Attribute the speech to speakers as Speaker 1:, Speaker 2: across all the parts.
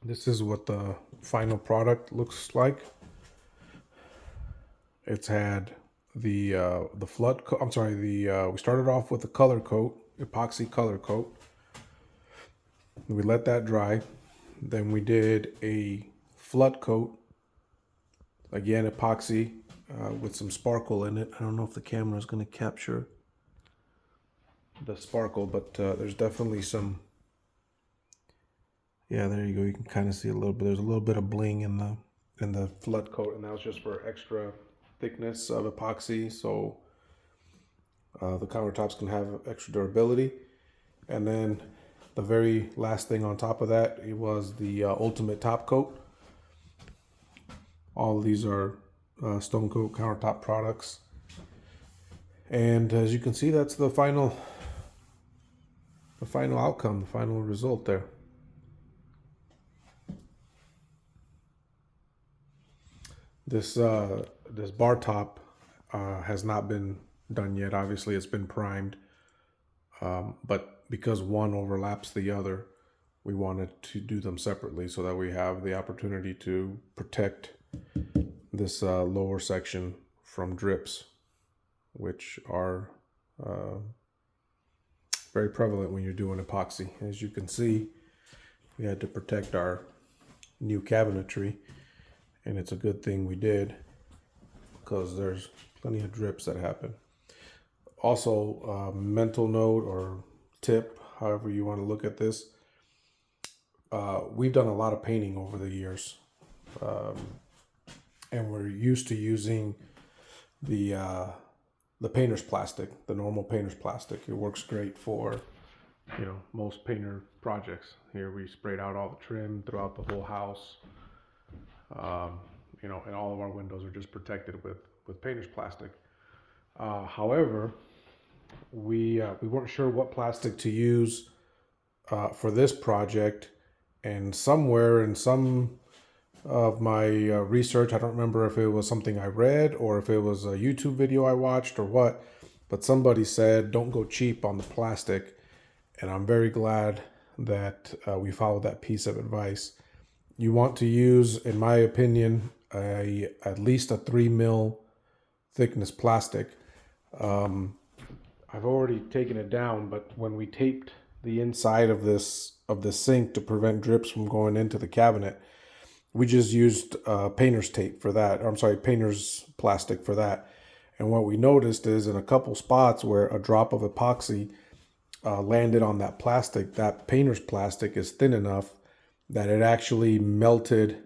Speaker 1: This is what the final product looks like. It's had the flood coat. I'm sorry. We started off with the color coat, epoxy color coat. We let that dry. Then we did a flood coat, again epoxy, with some sparkle in it. I don't know if the camera is going to capture the sparkle, but there's definitely some. Yeah, there you go. You can kind of see a little bit. There's a little bit of bling in the flood coat, and that was just for extra thickness of epoxy, so the countertops can have extra durability. And then the very last thing on top of that, it was the ultimate top coat. All of these are Stone Coat countertop products, and as you can see, that's the final outcome, the final result there. This bar top has not been done yet. Obviously, it's been primed, but because one overlaps the other, we wanted to do them separately so that we have the opportunity to protect this lower section from drips, which are very prevalent when you're doing epoxy. As you can see, we had to protect our new cabinetry, and it's a good thing we did because there's plenty of drips that happen. Also, mental note or tip, however you want to look at this, we've done a lot of painting over the years, and we're used to using the painter's plastic, the normal painter's plastic. It works great for, most painter projects. Here we sprayed out all the trim throughout the whole house. And all of our windows are just protected with painter's plastic. However, we weren't sure what plastic to use for this project, and somewhere in some of my research, I don't remember if it was something I read or if it was a YouTube video I watched or what, but somebody said don't go cheap on the plastic, and I'm very glad that we followed that piece of advice. You want to use, in my opinion, at least a 3 mil thickness plastic. I've already taken it down, but when we taped the inside of the sink to prevent drips from going into the cabinet, we just used painter's tape for that. Or, I'm sorry, painter's plastic for that. And what we noticed is in a couple spots where a drop of epoxy landed on that plastic, that painter's plastic is thin enough that it actually melted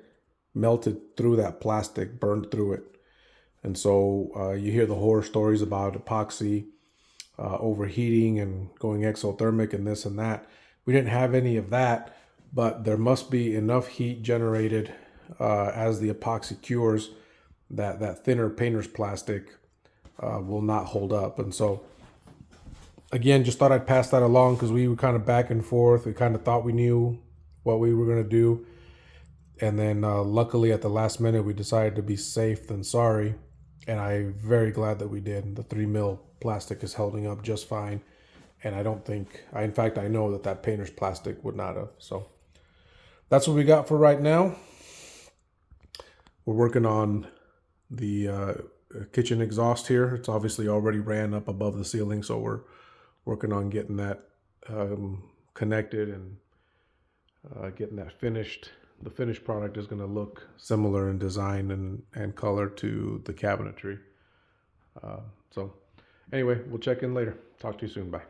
Speaker 1: through that plastic, burned through it. And so you hear the horror stories about epoxy overheating and going exothermic and this and that. We didn't have any of that, but there must be enough heat generated as the epoxy cures that thinner painter's plastic will not hold up. And so again, just thought I'd pass that along because we were kind of back and forth. We kind of thought we knew what we were going to do. And then luckily at the last minute, we decided to be safe than sorry. And I'm very glad that we did. The 3 mil plastic is holding up just fine. And I don't think, in fact, I know that painter's plastic would not have. So that's what we got for right now. We're working on the kitchen exhaust here. It's obviously already ran up above the ceiling. So we're working on getting that connected and getting that finished. The finished product is going to look similar in design and color to the cabinetry. So anyway, we'll check in later. Talk to you soon. Bye.